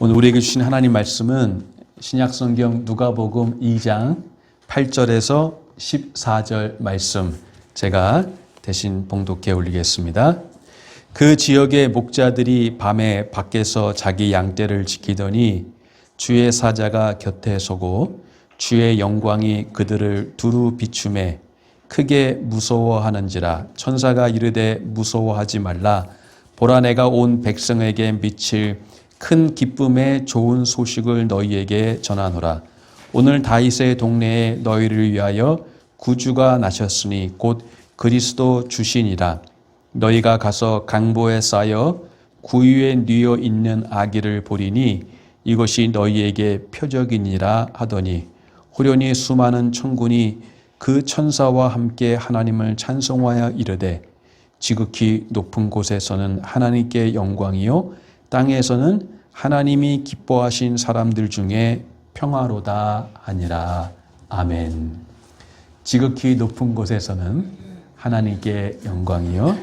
오늘 우리에게 주신 하나님 말씀은 신약성경 누가복음 2장 8절에서 14절 말씀 제가 대신 봉독해 올리겠습니다. 그 지역의 목자들이 밤에 밖에서 자기 양떼를 지키더니 주의 사자가 곁에 서고 주의 영광이 그들을 두루 비추매 크게 무서워하는지라. 천사가 이르되 무서워하지 말라. 보라, 내가 온 백성에게 미칠 큰 기쁨의 좋은 소식을 너희에게 전하노라. 오늘 다윗의 동네에 너희를 위하여 구주가 나셨으니 곧 그리스도 주시니라. 너희가 가서 강보에 쌓여 구유에 뉘어 있는 아기를 보리니 이것이 너희에게 표적이니라 하더니, 호련히 수많은 천군이 그 천사와 함께 하나님을 찬송하여 이르되, 지극히 높은 곳에서는 하나님께 영광이요 땅에서는 하나님이 기뻐하신 사람들 중에 평화로다 하니라. 아멘. 지극히 높은 곳에서는 하나님께 영광이요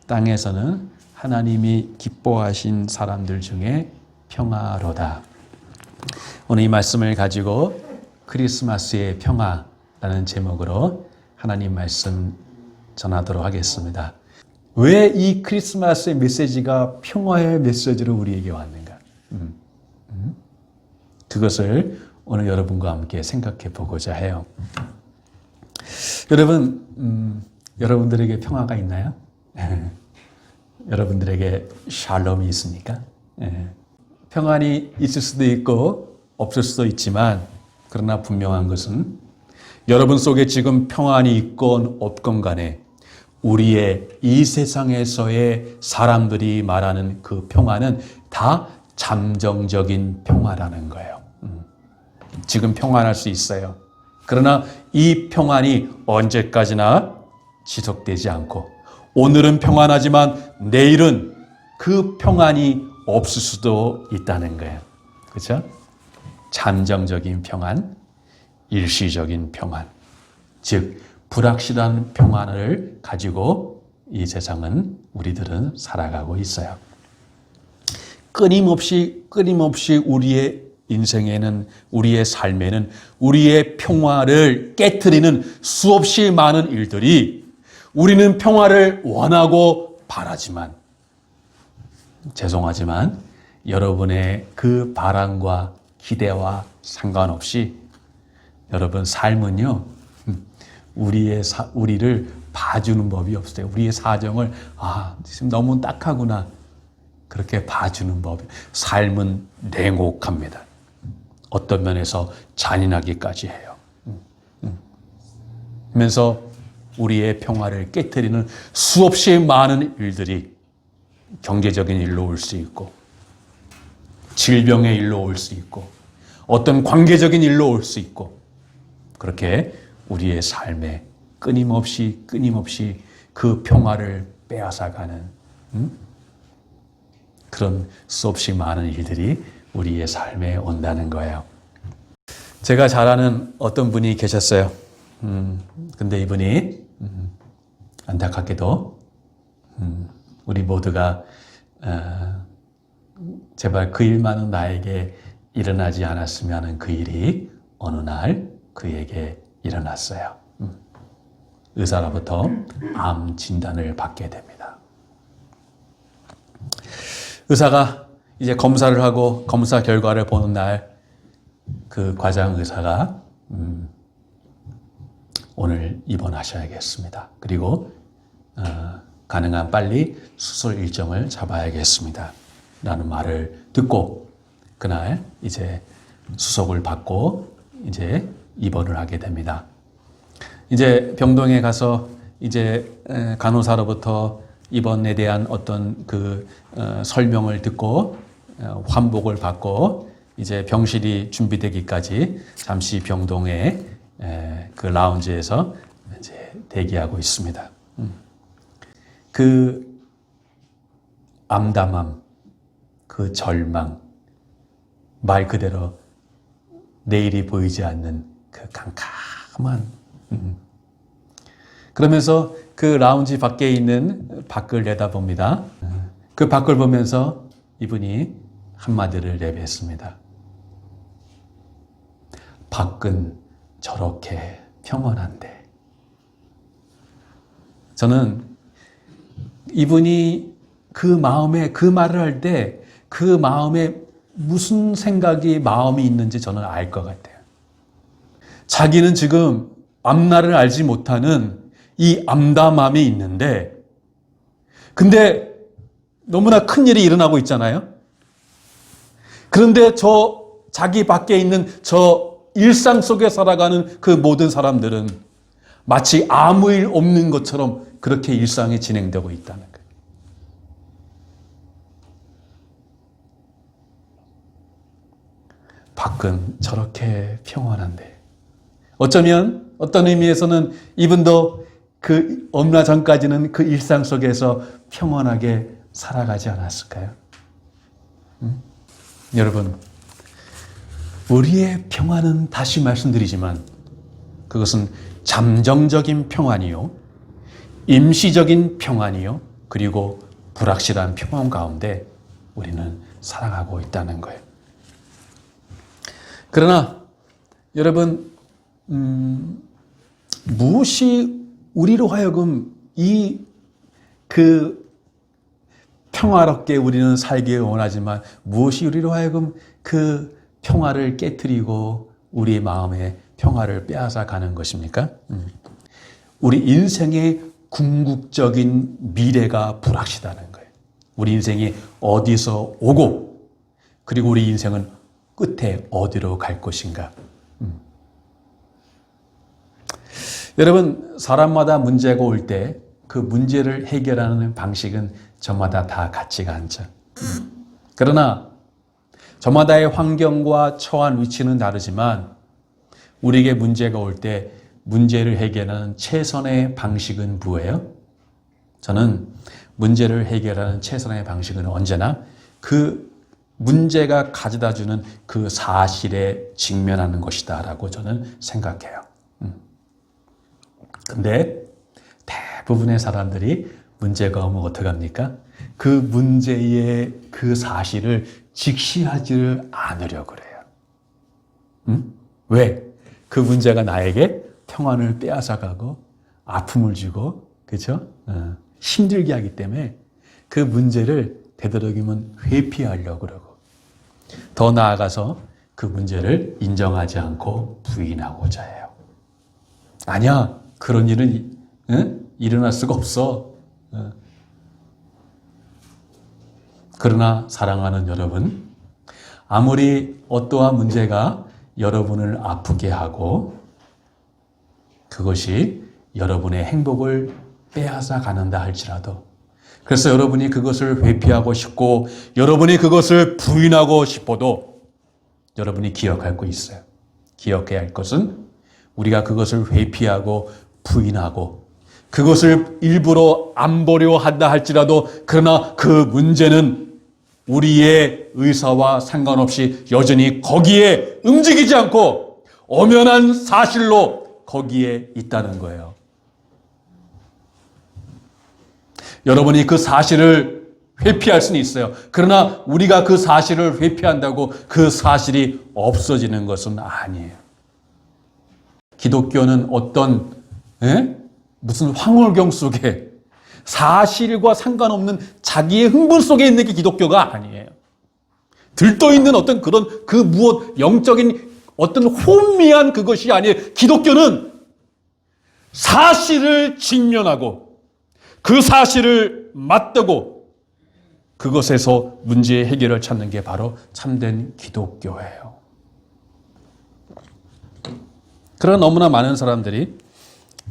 땅에서는 하나님이 기뻐하신 사람들 중에 평화로다. 오늘 이 말씀을 가지고 크리스마스의 평화라는 제목으로 하나님 말씀 전하도록 하겠습니다. 왜 이 크리스마스의 메시지가 평화의 메시지로 우리에게 왔는가? 그것을 오늘 여러분과 함께 생각해 보고자 해요. 여러분, 여러분들에게 평화가 있나요? 여러분들에게 샬롬이 있습니까? 평안이 있을 수도 있고 없을 수도 있지만, 그러나 분명한 것은 여러분 속에 지금 평안이 있건 없건 간에 우리의 이 세상에서의 사람들이 말하는 그 평안은 다 잠정적인 평화라는 거예요. 지금 평안할 수 있어요. 그러나 이 평안이 언제까지나 지속되지 않고, 오늘은 평안하지만 내일은 그 평안이 없을 수도 있다는 거예요. 그렇죠? 잠정적인 평안, 일시적인 평안, 즉 불확실한 평안을 가지고 이 세상은 우리들은 살아가고 있어요. 끊임없이 우리의 인생에는, 우리의 삶에는 우리의 평화를 깨트리는 수없이 많은 일들이, 우리는 평화를 원하고 바라지만, 죄송하지만 여러분의 그 바람과 기대와 상관없이 여러분 삶은요, 우리를 봐주는 법이 없어요. 우리의 사정을 지금 너무 딱하구나, 그렇게 봐주는 법. 삶은 냉혹합니다. 어떤 면에서 잔인하기까지 해요. 그러면서 우리의 평화를 깨트리는 수없이 많은 일들이 경제적인 일로 올 수 있고, 질병의 일로 올 수 있고, 어떤 관계적인 일로 올 수 있고, 그렇게 우리의 삶에 끊임없이 그 평화를 빼앗아가는 그런 수없이 많은 일들이 우리의 삶에 온다는 거예요. 제가 잘 아는 어떤 분이 계셨어요. 근데 이분이 안타깝게도 우리 모두가 제발 그 일만은 나에게 일어나지 않았으면 하는 그 일이 어느 날 그에게 일어났어요. 의사로부터 암 진단을 받게 됩니다. 의사가 이제 검사를 하고 검사 결과를 보는 날, 그 과장 의사가 오늘 입원하셔야겠습니다. 그리고 가능한 빨리 수술 일정을 잡아야겠습니다. 라는 말을 듣고 그날 이제 수속을 받고 이제 입원을 하게 됩니다. 이제 병동에 가서 이제 간호사로부터 입원에 대한 어떤 그 설명을 듣고 환복을 받고 이제 병실이 준비되기까지 잠시 병동에 그 라운지에서 이제 대기하고 있습니다. 그 암담함, 그 절망, 말 그대로 내일이 보이지 않는 그 캄캄한 그러면서 그 라운지 밖에 있는 밖을 내다봅니다. 그 밖을 보면서 이분이 한마디를 내뱉습니다. 밖은 저렇게 평안한데. 저는 이분이 그 마음에 그 말을 할 때 그 마음에 무슨 생각이 마음이 있는지 저는 알 것 같아요. 자기는 지금 앞날을 알지 못하는 이 암담함이 있는데, 근데 너무나 큰 일이 일어나고 있잖아요. 그런데 자기 밖에 있는 저 일상 속에 살아가는 그 모든 사람들은 마치 아무 일 없는 것처럼 그렇게 일상이 진행되고 있다는 거예요. 밖은 저렇게 평안한데, 어쩌면 어떤 의미에서는 이분도 그 얼마 전까지는 그 일상 속에서 평안하게 살아가지 않았을까요? 여러분, 우리의 평안은 다시 말씀드리지만 그것은 잠정적인 평안이요, 임시적인 평안이요, 그리고 불확실한 평안 가운데 우리는 살아가고 있다는 거예요. 그러나 여러분, 무엇이 우리로 하여금 그 평화롭게 우리는 살길 원하지만 무엇이 우리로 하여금 그 평화를 깨트리고 우리의 마음의 평화를 빼앗아 가는 것입니까? 우리 인생의 궁극적인 미래가 불확실하다는 거예요. 우리 인생이 어디서 오고, 그리고 우리 인생은 끝에 어디로 갈 것인가. 여러분, 사람마다 문제가 올 때 그 문제를 해결하는 방식은 저마다 다 같지가 않죠. 그러나 저마다의 환경과 처한 위치는 다르지만 우리에게 문제가 올 때 문제를 해결하는 최선의 방식은 뭐예요? 저는 문제를 해결하는 최선의 방식은 언제나 그 문제가 가져다주는 그 사실에 직면하는 것이다 라고 저는 생각해요. 근데 대부분의 사람들이 문제가 오면 어떡합니까? 그 문제의 그 사실을 직시하지를 않으려고 그래요. 왜? 그 문제가 나에게 평안을 빼앗아가고 아픔을 주고, 그렇죠? 힘들게 하기 때문에 그 문제를 되도록이면 회피하려고 그러고, 더 나아가서 그 문제를 인정하지 않고 부인하고자 해요. 아니야, 그런 일은 일어날 수가 없어. 그러나 사랑하는 여러분, 아무리 어떠한 문제가 여러분을 아프게 하고 그것이 여러분의 행복을 빼앗아 가는다 할지라도, 그래서 여러분이 그것을 회피하고 싶고 여러분이 그것을 부인하고 싶어도 여러분이 기억할 거 있어요. 기억해야 할 것은 우리가 그것을 회피하고 부인하고 그것을 일부러 안 보려 한다 할지라도, 그러나 그 문제는 우리의 의사와 상관없이 여전히 거기에 움직이지 않고 엄연한 사실로 거기에 있다는 거예요. 여러분이 그 사실을 회피할 수는 있어요. 그러나 우리가 그 사실을 회피한다고 그 사실이 없어지는 것은 아니에요. 기독교는 어떤 무슨 황홀경 속에 사실과 상관없는 자기의 흥분 속에 있는 게 기독교가 아니에요. 들떠있는 어떤 그런 그 무엇 영적인 어떤 혼미한 그것이 아니에요. 기독교는 사실을 직면하고 그 사실을 맞대고 그것에서 문제의 해결을 찾는 게 바로 참된 기독교예요. 그러나 너무나 많은 사람들이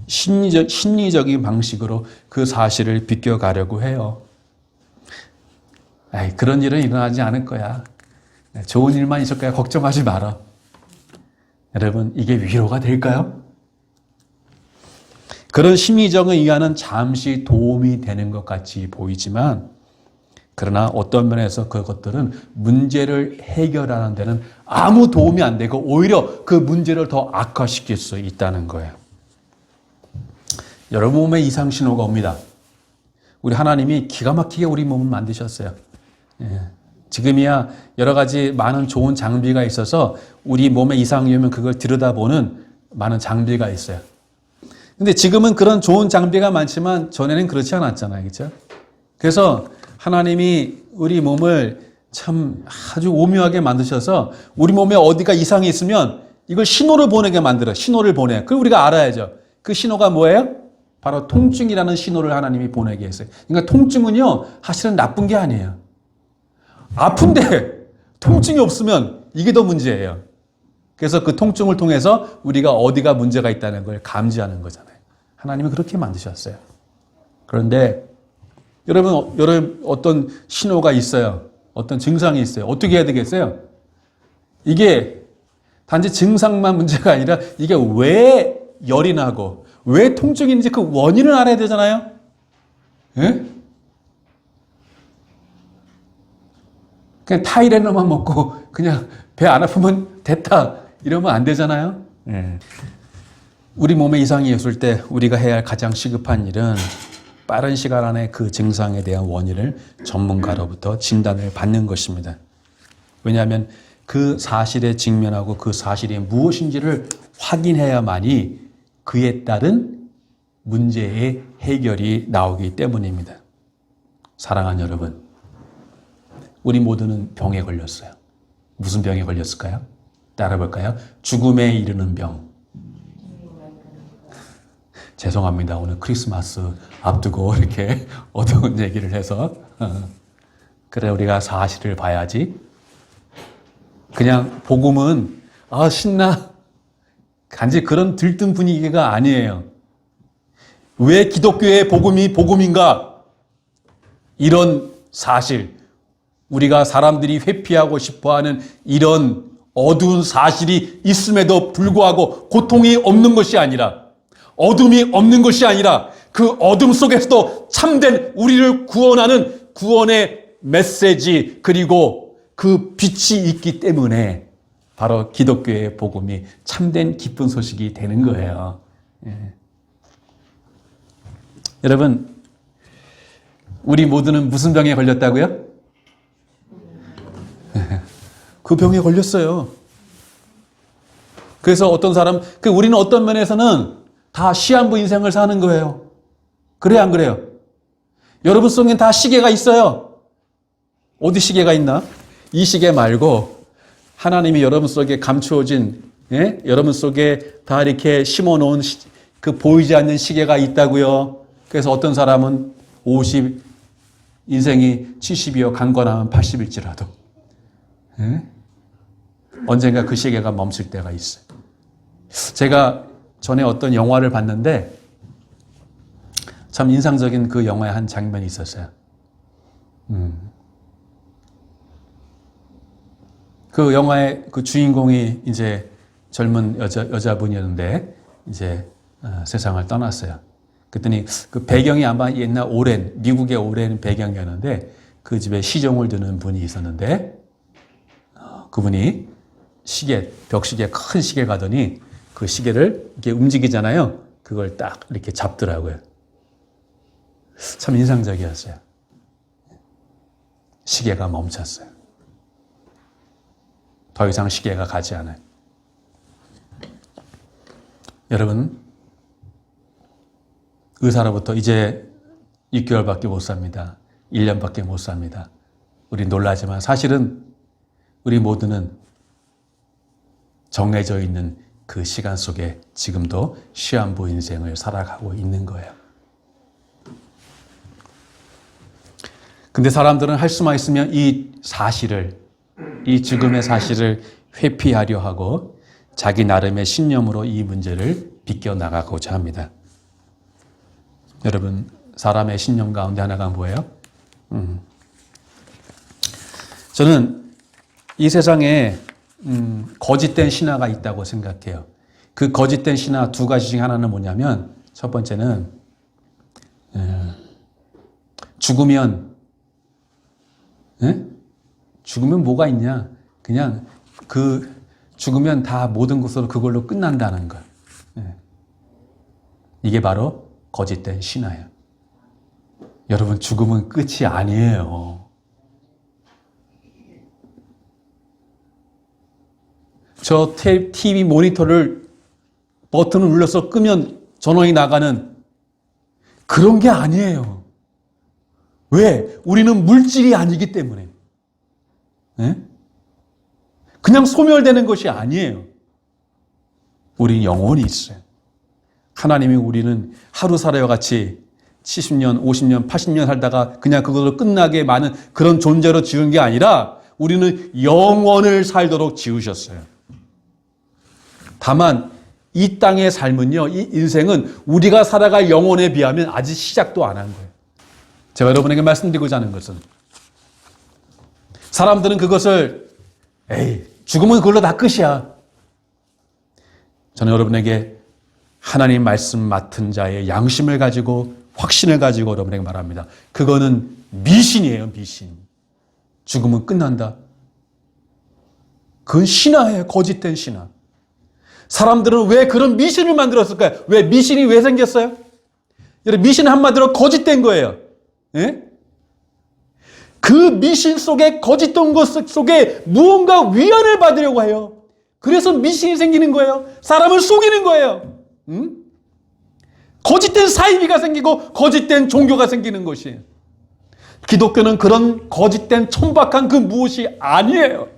심리적인 방식으로 그 사실을 비껴가려고 해요. 그런 일은 일어나지 않을 거야. 좋은 일만 있을 거야. 걱정하지 마라. 여러분, 이게 위로가 될까요? 그런 심리적인 위안은 잠시 도움이 되는 것 같이 보이지만, 그러나 어떤 면에서 그것들은 문제를 해결하는 데는 아무 도움이 안 되고 오히려 그 문제를 더 악화시킬 수 있다는 거예요. 여러분 몸에 이상 신호가 옵니다. 우리 하나님이 기가 막히게 우리 몸을 만드셨어요. 지금이야 여러 가지 많은 좋은 장비가 있어서 우리 몸에 이상이 오면 그걸 들여다보는 많은 장비가 있어요. 근데 지금은 그런 좋은 장비가 많지만 전에는 그렇지 않았잖아요. 그렇죠? 그래서 하나님이 우리 몸을 참 아주 오묘하게 만드셔서 우리 몸에 어디가 이상이 있으면 이걸 신호를 보내게 만들어요. 신호를 보내. 그걸 우리가 알아야죠. 그 신호가 뭐예요? 바로 통증이라는 신호를 하나님이 보내게 했어요. 그러니까 통증은요, 사실은 나쁜 게 아니에요. 아픈데 통증이 없으면 이게 더 문제예요. 그래서 그 통증을 통해서 우리가 어디가 문제가 있다는 걸 감지하는 거잖아요. 하나님은 그렇게 만드셨어요. 그런데 여러분 어떤 신호가 있어요. 어떤 증상이 있어요. 어떻게 해야 되겠어요? 이게 단지 증상만 문제가 아니라 이게 왜 열이 나고 왜 통증이 있는지 그 원인을 알아야 되잖아요. 예? 그냥 타이레놀만 먹고 그냥 배 안 아프면 됐다 이러면 안 되잖아요. 예. 우리 몸에 이상이 있을 때 우리가 해야 할 가장 시급한 일은 빠른 시간 안에 그 증상에 대한 원인을 전문가로부터 진단을 받는 것입니다. 왜냐하면 그 사실에 직면하고 그 사실이 무엇인지를 확인해야만이 그에 따른 문제의 해결이 나오기 때문입니다. 사랑하는 여러분, 우리 모두는 병에 걸렸어요. 무슨 병에 걸렸을까요? 따라볼까요? 죽음에 이르는 병. 죄송합니다. 오늘 크리스마스 앞두고 이렇게 어두운 얘기를 해서. 그래, 우리가 사실을 봐야지. 그냥 복음은 신나. 단지 그런 들뜬 분위기가 아니에요. 왜 기독교의 복음이 복음인가? 이런 사실, 우리가 사람들이 회피하고 싶어하는 이런 어두운 사실이 있음에도 불구하고 고통이 없는 것이 아니라, 어둠이 없는 것이 아니라 그 어둠 속에서도 참된 우리를 구원하는 구원의 메시지, 그리고 그 빛이 있기 때문에 바로 기독교의 복음이 참된 기쁜 소식이 되는 거예요. 예. 여러분, 우리 모두는 무슨 병에 걸렸다고요? 그 병에 걸렸어요. 그래서 어떤 사람, 우리는 어떤 면에서는 다 시한부 인생을 사는 거예요. 그래요, 안 그래요? 여러분 속엔 다 시계가 있어요. 어디 시계가 있나? 이 시계 말고 하나님이 여러분 속에 감추어진, 여러분 속에 다 이렇게 심어놓은 그 보이지 않는 시계가 있다고요. 그래서 어떤 사람은 50, 인생이 70이요, 강건하면 80일지라도 언젠가 그 시계가 멈출 때가 있어요. 제가 전에 어떤 영화를 봤는데 참 인상적인 그 영화의 한 장면이 있었어요. 그 영화의 그 주인공이 이제 젊은 여자분이었는데 이제 세상을 떠났어요. 그랬더니 그 배경이 아마 옛날 미국의 오랜 배경이었는데 그 집에 시종을 드는 분이 있었는데 그분이 벽시계 큰 시계 가더니 그 시계를 이렇게 움직이잖아요. 그걸 딱 이렇게 잡더라고요. 참 인상적이었어요. 시계가 멈췄어요. 더 이상 시계가 가지 않아요. 여러분, 의사로부터 이제 6개월밖에 못 삽니다. 1년밖에 못 삽니다. 우리 놀라지만 사실은 우리 모두는 정해져 있는 그 시간 속에 지금도 시한부 인생을 살아가고 있는 거예요. 근데 사람들은 할 수만 있으면 이 죽음의 사실을 회피하려 하고 자기 나름의 신념으로 이 문제를 비껴나가고자 합니다. 여러분, 사람의 신념 가운데 하나가 뭐예요? 저는 이 세상에 거짓된 신화가 있다고 생각해요. 그 거짓된 신화 두 가지 중 하나는 뭐냐면, 첫 번째는 죽으면 뭐가 있냐? 그냥 죽으면 다 모든 것으로 그걸로 끝난다는 것. 이게 바로 거짓된 신화예요. 여러분, 죽음은 끝이 아니에요. 저 TV 모니터를 버튼을 눌러서 끄면 전원이 나가는 그런 게 아니에요. 왜? 우리는 물질이 아니기 때문에. 네? 그냥 소멸되는 것이 아니에요. 우리는 영혼이 있어요. 하나님이 우리는 하루 살아요 같이 70년, 50년, 80년 살다가 그냥 그걸로 끝나게 많은 그런 존재로 지은 게 아니라 우리는 영원을 살도록 지으셨어요. 다만 이 땅의 삶은요, 이 인생은 우리가 살아갈 영혼에 비하면 아직 시작도 안 한 거예요. 제가 여러분에게 말씀드리고자 하는 것은 사람들은 그것을 죽으면 그걸로 다 끝이야. 저는 여러분에게 하나님 말씀 맡은 자의 양심을 가지고 확신을 가지고 여러분에게 말합니다. 그거는 미신이에요, 미신. 죽으면 끝난다. 그건 신화예요, 거짓된 신화. 사람들은 왜 그런 미신을 만들었을까요? 왜 미신이 왜 생겼어요? 여러분, 미신은 한마디로 거짓된 거예요. 예? 그 미신 속에 거짓된 것 속에 무언가 위안을 받으려고 해요. 그래서 미신이 생기는 거예요. 사람을 속이는 거예요. 거짓된 사이비가 생기고 거짓된 종교가 생기는 것이에요. 기독교는 그런 거짓된 천박한 그 무엇이 아니에요.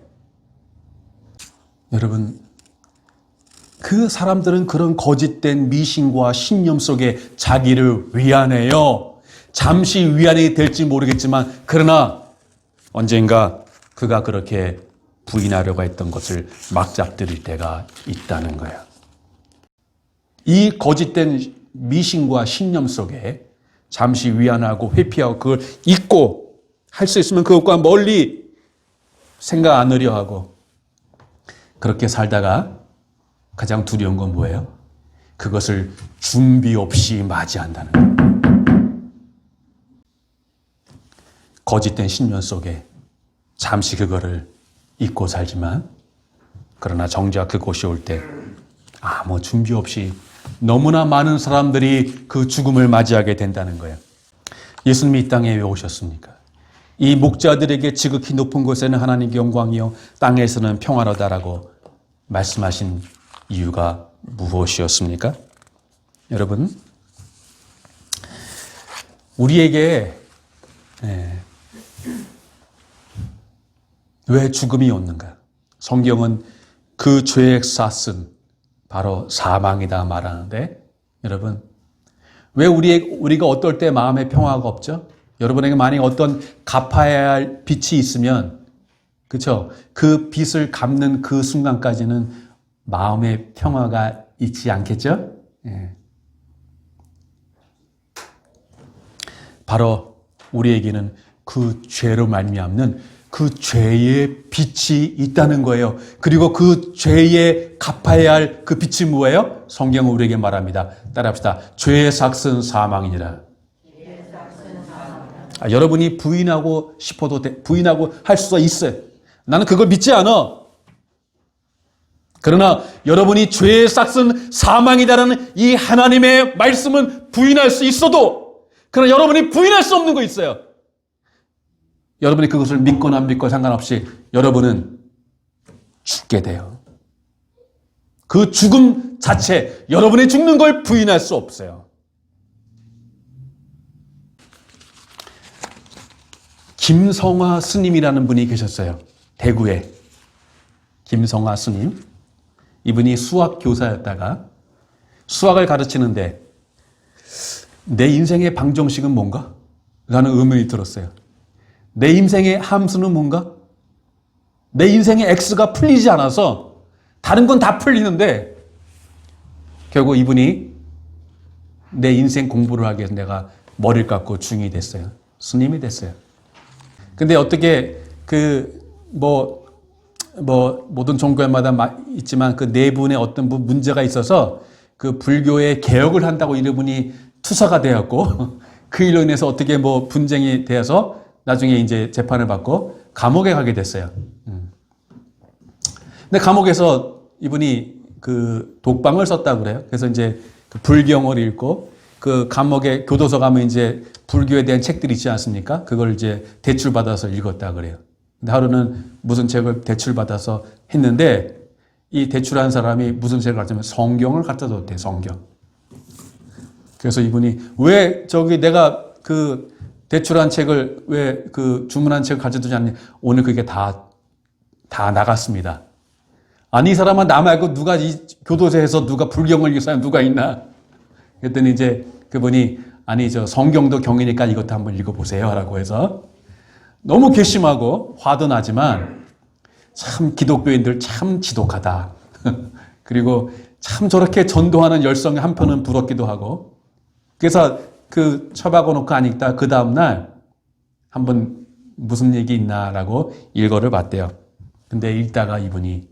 여러분, 그 사람들은 그런 거짓된 미신과 신념 속에 자기를 위안해요. 잠시 위안이 될지 모르겠지만 그러나 언젠가 그가 그렇게 부인하려고 했던 것을 막잡들일 때가 있다는 거예요. 이 거짓된 미신과 신념 속에 잠시 위안하고 회피하고 그걸 잊고 할 수 있으면 그것과 멀리 생각 안 하려 하고 그렇게 살다가 가장 두려운 건 뭐예요? 그것을 준비 없이 맞이한다는 거예요. 거짓된 신념 속에 잠시 그거를 잊고 살지만 그러나 정작 그곳이 올 때 아무 준비 없이 너무나 많은 사람들이 그 죽음을 맞이하게 된다는 거예요. 예수님이 이 땅에 왜 오셨습니까? 이 목자들에게 지극히 높은 곳에는 하나님께 영광이요 땅에서는 평화로다라고 말씀하신 이유가 무엇이었습니까? 여러분, 우리에게 왜 죽음이 오는가? 성경은 그 죄의 싹은 바로 사망이다 말하는데 여러분, 왜 우리가 어떨 때 마음에 평화가 없죠? 여러분에게 만약 어떤 갚아야 할 빚이 있으면 그렇죠? 그 빚을 갚는 그 순간까지는 마음의 평화가 있지 않겠죠? 예. 바로 우리에게는 그 죄로 말미암는 그 죄의 빚이 있다는 거예요. 그리고 그 죄에 갚아야 할 그 빚이 뭐예요? 성경은 우리에게 말합니다. 따라합시다. 죄의 삭은 사망이니라. 여러분이 부인하고 싶어도 부인하고 할 수가 있어요. 나는 그걸 믿지 않아. 그러나 여러분이 죄의 삭은 사망이다라는 이 하나님의 말씀은 부인할 수 있어도 그러나 여러분이 부인할 수 없는 거 있어요. 여러분이 그것을 믿거나 안 믿거나 상관없이 여러분은 죽게 돼요. 그 죽음 자체, 여러분이 죽는 걸 부인할 수 없어요. 김성화 스님이라는 분이 계셨어요. 대구에. 김성화 스님. 이분이 수학 교사였다가 수학을 가르치는데 내 인생의 방정식은 뭔가? 라는 의문이 들었어요. 내 인생의 함수는 뭔가? 내 인생의 X가 풀리지 않아서 다른 건 다 풀리는데 결국 이분이 내 인생 공부를 하기 위해서 내가 머리를 깎고 중이 됐어요. 스님이 됐어요. 근데 어떻게 모든 종교마다 있지만 그 네 분의 어떤 문제가 있어서 그 불교의 개혁을 한다고 이분이 투사가 되었고 그 일로 인해서 어떻게 분쟁이 되어서 나중에 이제 재판을 받고 감옥에 가게 됐어요. 근데 감옥에서 이분이 그 독방을 썼다고 그래요. 그래서 이제 그 불경을 읽고 그 감옥에 교도소 가면 이제 불교에 대한 책들이 있지 않습니까? 그걸 이제 대출받아서 읽었다 그래요. 근데 하루는 무슨 책을 대출받아서 했는데 이 대출한 사람이 무슨 책을 갖자면 성경을 갖다 줬대, 성경. 그래서 이분이 왜 내가 그 대출한 책을 왜 그 주문한 책을 가져두지 않니? 오늘 그게 다 나갔습니다. 아니, 이 사람은 나 말고 누가 이 교도소에서 누가 불경을 읽은 사람 누가 있나? 그랬더니 이제 그분이 아니, 성경도 경이니까 이것도 한번 읽어보세요. 라고 해서 너무 괘씸하고 화도 나지만 참 기독교인들 참 지독하다. 그리고 참 저렇게 전도하는 열성이 한편은 부럽기도 하고. 그래서 그 처박아 놓고 안 읽다 그 다음날 한번 무슨 얘기 있나라고 일거를 봤대요. 근데 읽다가 이분이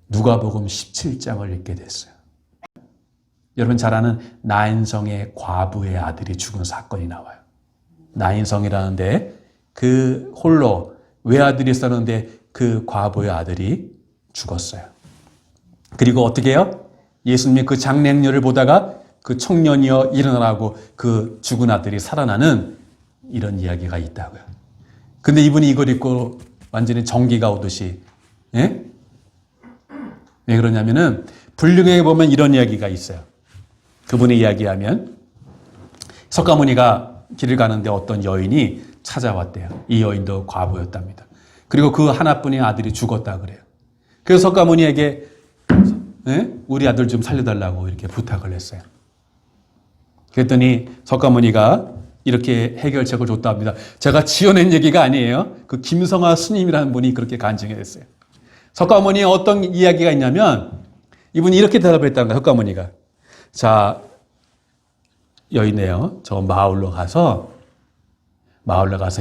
누가복음 17장을 읽게 됐어요. 여러분 잘 아는 나인성의 과부의 아들이 죽은 사건이 나와요. 나인성이라는데 그 홀로 외아들이 있었는데 그 과부의 아들이 죽었어요. 그리고 어떻게 해요? 예수님이 그 장례녀를 보다가 그 청년이여 일어나라고 그 죽은 아들이 살아나는 이런 이야기가 있다고요. 근데 이분이 이걸 읽고 완전히 전기가 오듯이, 예? 왜 그러냐면은 불륜에 보면 이런 이야기가 있어요. 그분의 이야기하면 석가모니가 길을 가는데 어떤 여인이 찾아왔대요. 이 여인도 과부였답니다. 그리고 그 하나뿐인 아들이 죽었다 그래요. 그래서 석가모니에게 우리 아들 좀 살려달라고 이렇게 부탁을 했어요. 그랬더니 석가모니가 이렇게 해결책을 줬다 합니다. 제가 지어낸 얘기가 아니에요. 그 김성하 스님이라는 분이 그렇게 간증했어요. 석가모니의 어떤 이야기가 있냐면 이분이 이렇게 대답했다는 거예요. 석가모니가. 자, 여인네요. 저 마을로 가서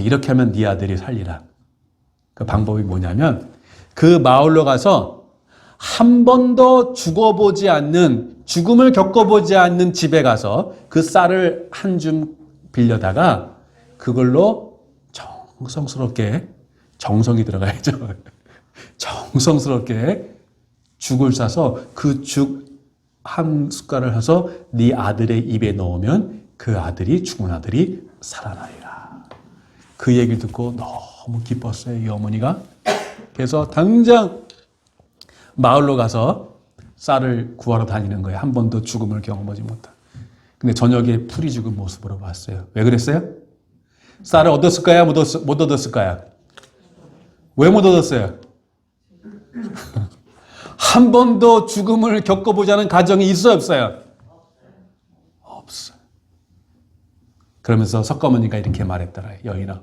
이렇게 하면 네 아들이 살리라. 그 방법이 뭐냐면 그 마을로 가서 한 번도 죽어보지 않는, 죽음을 겪어보지 않는 집에 가서 그 쌀을 한 줌 빌려다가 그걸로 정성이 들어가야죠. 정성스럽게 죽을 싸서 그 죽 한 숟갈을 해서 네 아들의 입에 넣으면 그 아들이, 죽은 아들이 살아나리라. 그 얘기 듣고 너무 기뻤어요, 이 어머니가. 그래서 당장 마을로 가서 쌀을 구하러 다니는 거예요. 한 번도 죽음을 경험하지 못한. 근데 저녁에 풀이 죽은 모습으로 봤어요. 왜 그랬어요? 쌀을 얻었을까요? 못 얻었을까요? 왜 못 얻었어요? 한 번도 죽음을 겪어보지 않은 가정이 있어요, 없어요? 없어요. 그러면서 석가모니가 이렇게 말했더라, 여인아.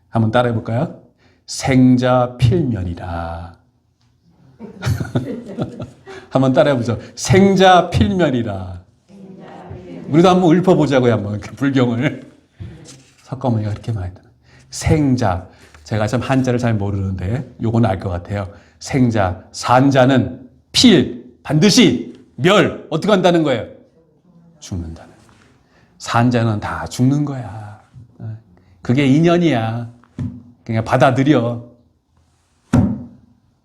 한번 따라해 볼까요? 생자 필면이라. 한번 따라해 보죠. 생자 필면이라. 우리도 한번 읊어보자고요, 한번 불경을. 석가모니가 이렇게 말했더라. 생자. 제가 참 한자를 잘 모르는데 요건 알 것 같아요. 생자, 산자는 필, 반드시, 멸, 어떻게 한다는 거예요? 죽는다는. 산자는 다 죽는 거야. 그게 인연이야. 그냥 받아들여.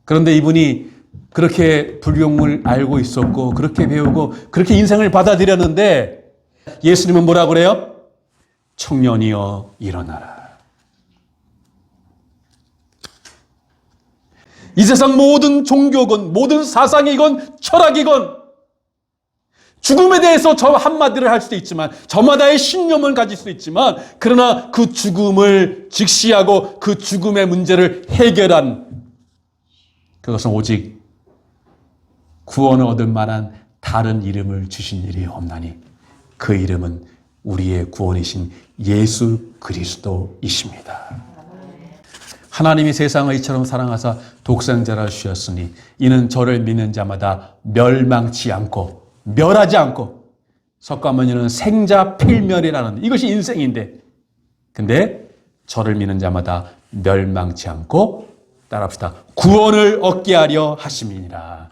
그런데 이분이 그렇게 불경을 알고 있었고 그렇게 배우고 그렇게 인생을 받아들였는데 예수님은 뭐라고 그래요? 청년이여 일어나라. 이 세상 모든 종교건 모든 사상이건 철학이건 죽음에 대해서 저 한마디를 할 수도 있지만 저마다의 신념을 가질 수도 있지만 그러나 그 죽음을 직시하고 그 죽음의 문제를 해결한 그것은 오직 구원을 얻을 만한 다른 이름을 주신 일이 없나니 그 이름은 우리의 구원이신 예수 그리스도이십니다. 하나님이 세상을 이처럼 사랑하사 독생자를 주셨으니 이는 저를 믿는 자마다 멸망치 않고 멸하지 않고 석가모니는 생자 필멸이라는 이것이 인생인데 근데 저를 믿는 자마다 멸망치 않고 따라합시다. 구원을 얻게 하려 하심이니라.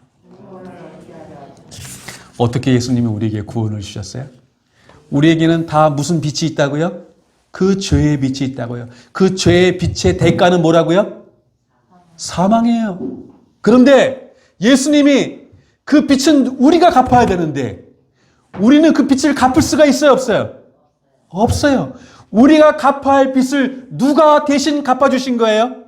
어떻게 예수님이 우리에게 구원을 주셨어요? 우리에게는 다 무슨 빛이 있다고요? 그 죄의 빛이 있다고요. 그 죄의 빛의 대가는 뭐라고요? 사망이에요. 그런데 예수님이 그 빛은 우리가 갚아야 되는데 우리는 그 빛을 갚을 수가 있어요? 없어요? 없어요. 우리가 갚아야 할 빛을 누가 대신 갚아주신 거예요?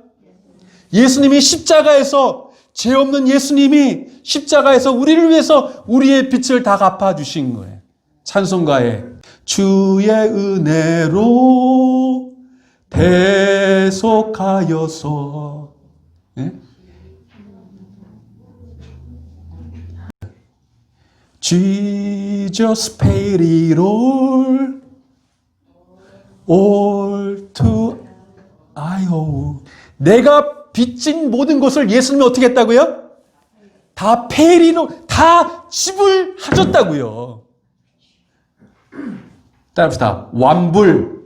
예수님이 십자가에서 죄 없는 예수님이 십자가에서 우리를 위해서 우리의 빚을 다 갚아주신 거예요. 찬송가에 주의 은혜로 대속하여서, 예? Jesus paid it all to I owe. 내가 빚진 모든 것을 예수님이 어떻게 했다고요? 다 페이리로 다 지불하셨다고요. 따라합시다. 완불.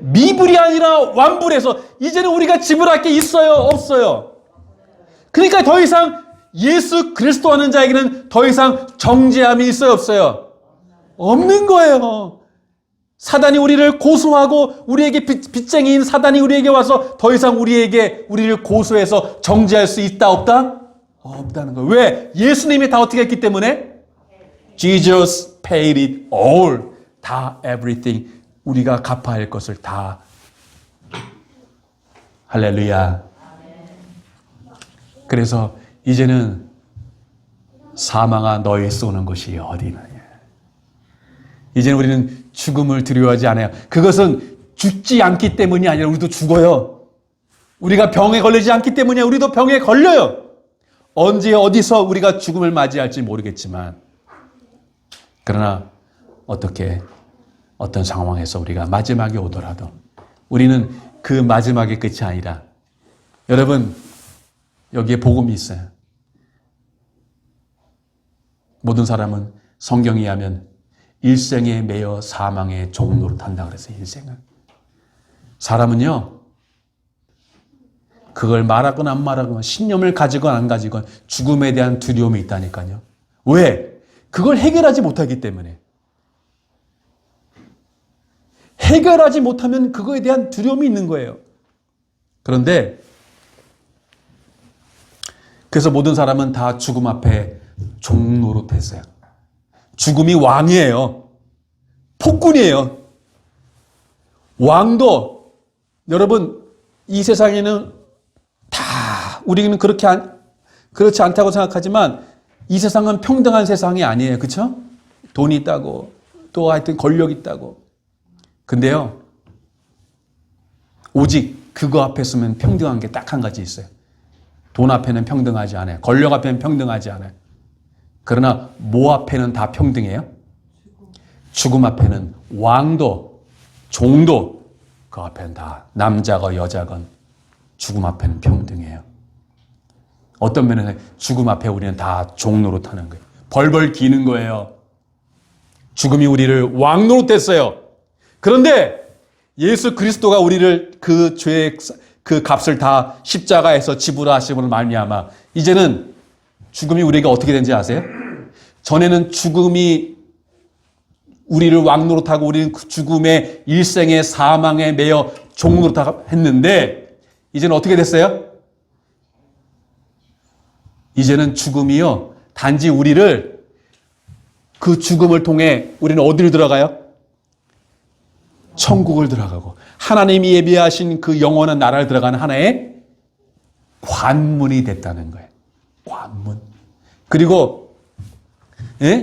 미불이 아니라 완불해서 이제는 우리가 지불할 게 있어요? 없어요? 그러니까 더 이상 예수 그리스도 하는 자에게는 더 이상 정죄함이 있어요? 없어요? 없는 거예요. 사단이 우리를 고소하고 우리에게 빚쟁이인 사단이 우리에게 와서 더 이상 우리를 고소해서 정죄할 수 있다 없다? 없다는 거예요. 왜? 예수님이 다 어떻게 했기 때문에? Jesus paid it all. 다 everything. 우리가 갚아야 할 것을 다. 할렐루야. 그래서 이제는 사망아 너의 쏘는 것이 어디 있느냐. 이제는 우리는 죽음을 두려워하지 않아요. 그것은 죽지 않기 때문이 아니라 우리도 죽어요. 우리가 병에 걸리지 않기 때문에 우리도 병에 걸려요. 언제 어디서 우리가 죽음을 맞이할지 모르겠지만, 그러나 어떤 상황에서 우리가 마지막에 오더라도 우리는 그 마지막의 끝이 아니라, 여러분 여기에 복음이 있어요. 모든 사람은 성경에 의하면 일생에 매여 사망의 종로로 탄다 그랬어요. 일생을. 사람은요, 그걸 말하거나 안 말하거나 신념을 가지건 안 가지건 죽음에 대한 두려움이 있다니까요. 왜? 그걸 해결하지 못하기 때문에. 해결하지 못하면 그거에 대한 두려움이 있는 거예요. 그런데 그래서 모든 사람은 다 죽음 앞에 종로로 됐어요. 죽음이 왕이에요. 폭군이에요. 왕도, 여러분, 이 세상에는 다, 우리는 그렇지 않다고 생각하지만 이 세상은 평등한 세상이 아니에요. 그렇죠? 돈이 있다고, 또 하여튼 권력이 있다고. 근데요, 오직 그거 앞에 서면 평등한 게 딱 한 가지 있어요. 돈 앞에는 평등하지 않아요. 권력 앞에는 평등하지 않아요. 그러나 뭐 앞에는 다 평등해요? 죽음 앞에는 왕도, 종도, 그 앞에는 다 남자건 여자건 죽음 앞에는 평등해요. 어떤 면에서 죽음 앞에 우리는 다 종로로 타는 거예요. 벌벌 기는 거예요. 죽음이 우리를 왕노로 뗐어요. 그런데 예수 그리스도가 우리를 그 죄의 그 값을 다 십자가에서 지불하심으로 말미암아 이제는 죽음이 우리에게 어떻게 된지 아세요? 전에는 죽음이 우리를 왕노로 타고 우리는 그 죽음의 일생의 사망에 매여 종노로 타 했는데 이제는 어떻게 됐어요? 이제는 죽음이요, 단지 우리를, 그 죽음을 통해 우리는 어디를 들어가요? 천국을 들어가고 하나님이 예비하신 그 영원한 나라를 들어가는 하나의 관문이 됐다는 거예요. 관문. 그리고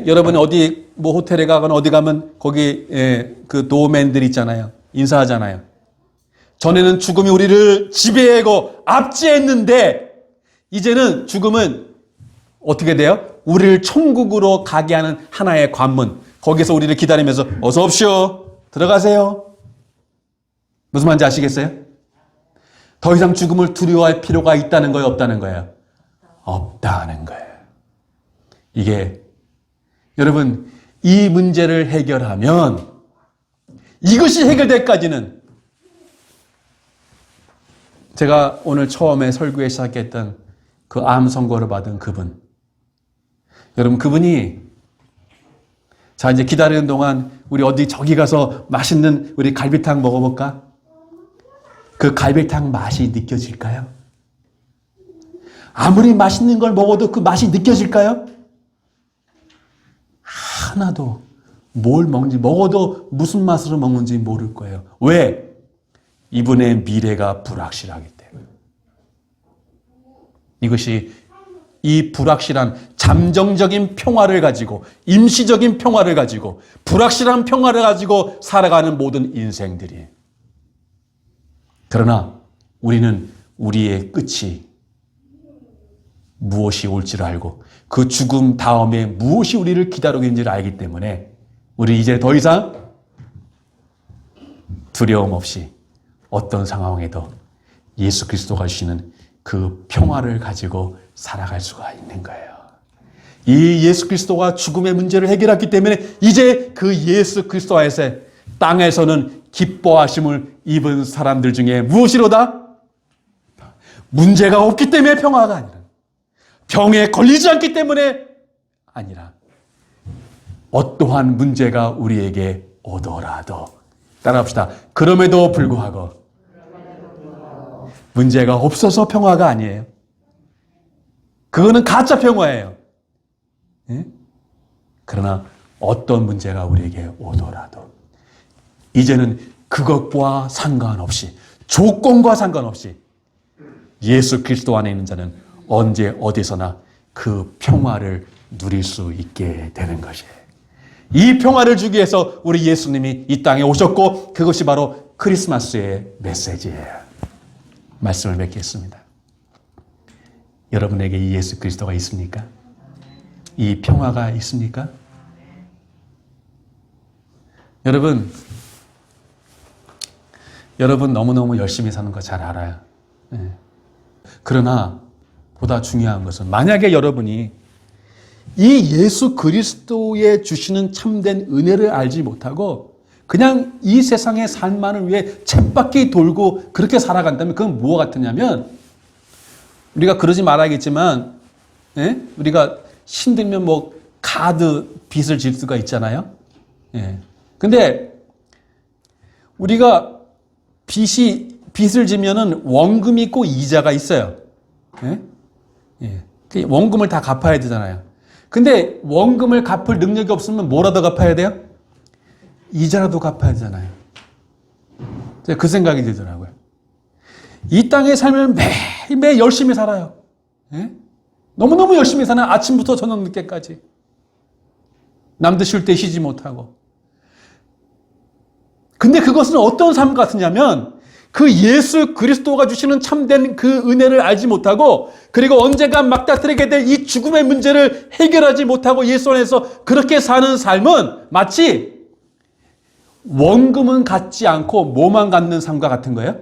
여러분 어디 뭐 호텔에 가거나 어디 가면 거기 그 도어맨들 있잖아요. 인사하잖아요. 전에는 죽음이 우리를 지배하고 압제했는데 이제는 죽음은 어떻게 돼요? 우리를 천국으로 가게 하는 하나의 관문. 거기서 우리를 기다리면서 어서 오십시오. 들어가세요. 무슨 말인지 아시겠어요? 더 이상 죽음을 두려워할 필요가 있다는 거예요? 없다는 거예요? 없다는 거예요. 이게 여러분 이 문제를 해결하면 이것이 해결될까지는 제가 오늘 처음에 설교에 시작했던 그 암 선고를 받은 그분, 여러분 그분이 자 이제 기다리는 동안 우리 어디 저기 가서 맛있는 우리 갈비탕 먹어볼까? 그 갈비탕 맛이 느껴질까요? 아무리 맛있는 걸 먹어도 그 맛이 느껴질까요? 하나도 뭘 먹는지 먹어도 무슨 맛으로 먹는지 모를 거예요. 왜? 이분의 미래가 불확실하기 때문에. 이것이 이 불확실한 잠정적인 평화를 가지고, 임시적인 평화를 가지고, 불확실한 평화를 가지고 살아가는 모든 인생들이. 그러나 우리는 우리의 끝이 무엇이 올지를 알고 그 죽음 다음에 무엇이 우리를 기다리고 있는지를 알기 때문에 우리 이제 더 이상 두려움 없이 어떤 상황에도 예수 그리스도가 주시는 그 평화를 가지고 살아갈 수가 있는 거예요. 이 예수 그리스도가 죽음의 문제를 해결했기 때문에 이제 그 예수 그리스도 안에서 땅에서는 기뻐하심을 입은 사람들 중에 무엇이로다? 문제가 없기 때문에 평화가 아니라, 병에 걸리지 않기 때문에 아니라, 어떠한 문제가 우리에게 오더라도, 따라합시다. 그럼에도 불구하고 문제가 없어서 평화가 아니에요. 그거는 가짜 평화예요. 예? 그러나 어떤 문제가 우리에게 오더라도 이제는 그것과 상관없이, 조건과 상관없이 예수 그리스도 안에 있는 자는 언제 어디서나 그 평화를 누릴 수 있게 되는 것이에요. 이 평화를 주기 위해서 우리 예수님이 이 땅에 오셨고, 그것이 바로 크리스마스의 메시지예요. 말씀을 맺겠습니다. 여러분에게 이 예수 그리스도가 있습니까? 이 평화가 있습니까? 여러분 너무너무 열심히 사는 거 잘 알아요. 예. 그러나 보다 중요한 것은, 만약에 여러분이 이 예수 그리스도의 주시는 참된 은혜를 알지 못하고 그냥 이 세상의 삶만을 위해 쳇바퀴 돌고 그렇게 살아간다면 그건 무엇 같으냐면, 우리가 그러지 말아야겠지만, 예? 우리가 힘들면 뭐 카드 빚을 질 수가 있잖아요. 예. 근데 우리가 빚을 지면은 원금이 있고 이자가 있어요. 예? 예. 원금을 다 갚아야 되잖아요. 근데 원금을 갚을 능력이 없으면 뭐라도 갚아야 돼요? 이자라도 갚아야 되잖아요. 그 생각이 들더라고요. 이 땅의 삶을 매일매일 열심히 살아요. 예? 너무너무 열심히 사는, 아침부터 저녁 늦게까지. 남들 쉴 때 쉬지 못하고. 근데 그것은 어떤 삶 같으냐면, 그 예수 그리스도가 주시는 참된 그 은혜를 알지 못하고, 그리고 언젠가 막닥뜨리게 될 이 죽음의 문제를 해결하지 못하고 예수 안에서 그렇게 사는 삶은 마치 원금은 갚지 않고 뭐만 갚는 삶과 같은 거예요?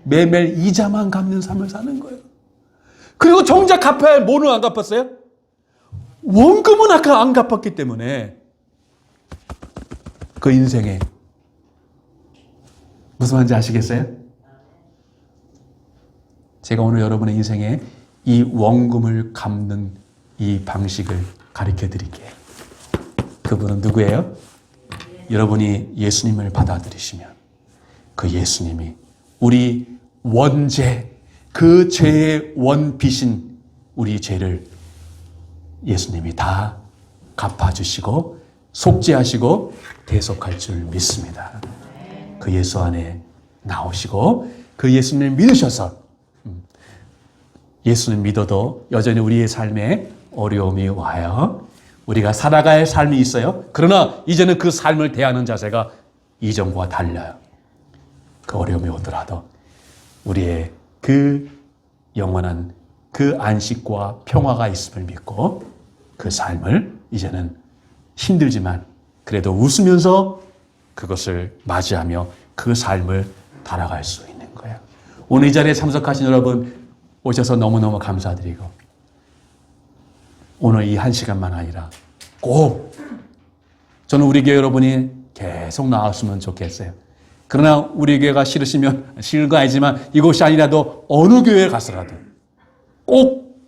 매매일 이자만 갚는 삶을 사는 거예요. 그리고 정작 갚아야 할 뭐는 안 갚았어요? 원금은 아까 안 갚았기 때문에 그 인생에 무슨 말인지 아시겠어요? 제가 오늘 여러분의 인생에 이 원금을 갚는 이 방식을 가르쳐 드릴게요. 그분은 누구예요? 여러분이 예수님을 받아들이시면 그 예수님이 우리 원죄, 그 죄의 원빚인 우리 죄를 예수님이 다 갚아주시고 속죄하시고 대속할 줄 믿습니다. 그 예수 안에 나오시고 그 예수님을 믿으셔서, 예수님 믿어도 여전히 우리의 삶에 어려움이 와요. 우리가 살아갈 삶이 있어요. 그러나 이제는 그 삶을 대하는 자세가 이전과 달라요. 그 어려움이 오더라도 우리의 그 영원한 그 안식과 평화가 있음을 믿고 그 삶을 이제는 힘들지만 그래도 웃으면서 그것을 맞이하며 그 삶을 달아갈 수 있는 거예요. 오늘 이 자리에 참석하신 여러분 오셔서 너무너무 감사드리고, 오늘 이 한 시간만 아니라 꼭 저는 우리 교회 여러분이 계속 나왔으면 좋겠어요. 그러나 우리 교회가 싫으시면, 싫은 거 아니지만 이곳이 아니라도 어느 교회에 가서라도 꼭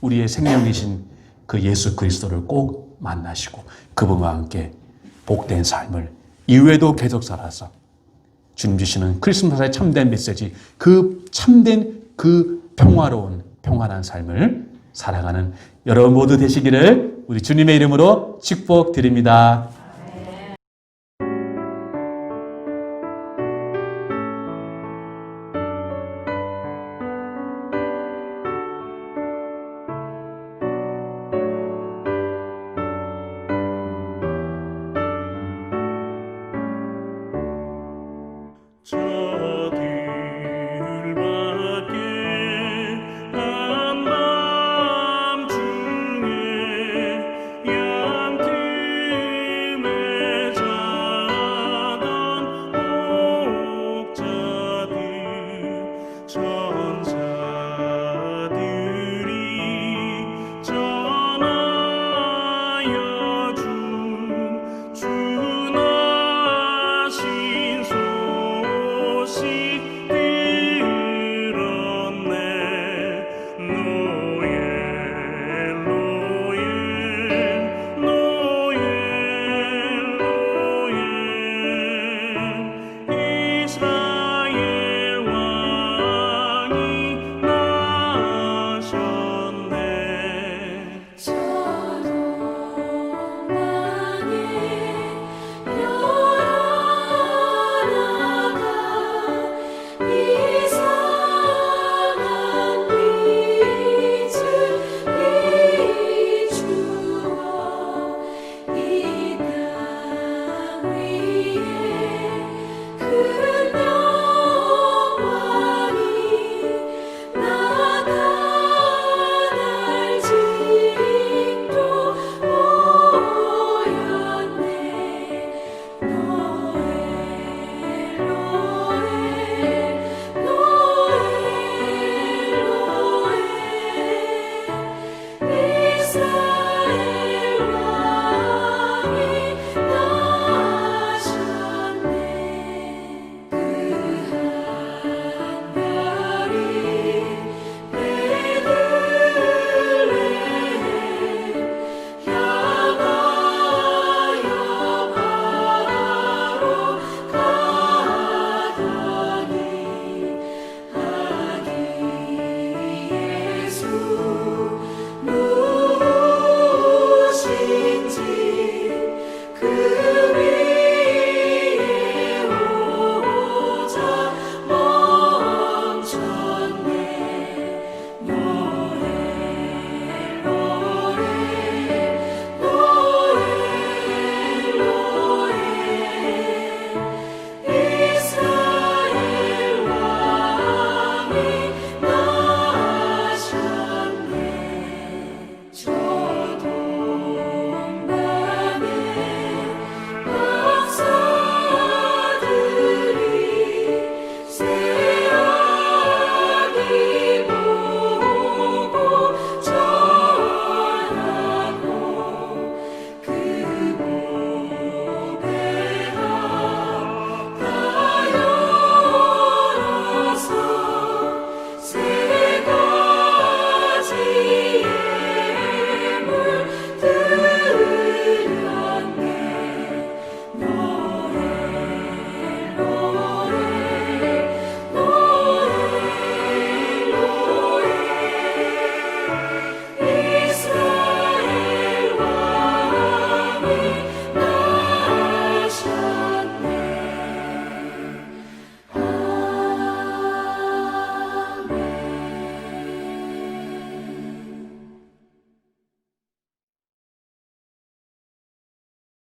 우리의 생명이신 그 예수 그리스도를 꼭 만나시고 그분과 함께 복된 삶을 이후에도 계속 살아서 주님 주시는 크리스마스의 참된 메시지, 그 참된 그 평화로운 평안한 삶을 살아가는 여러분 모두 되시기를 우리 주님의 이름으로 축복드립니다.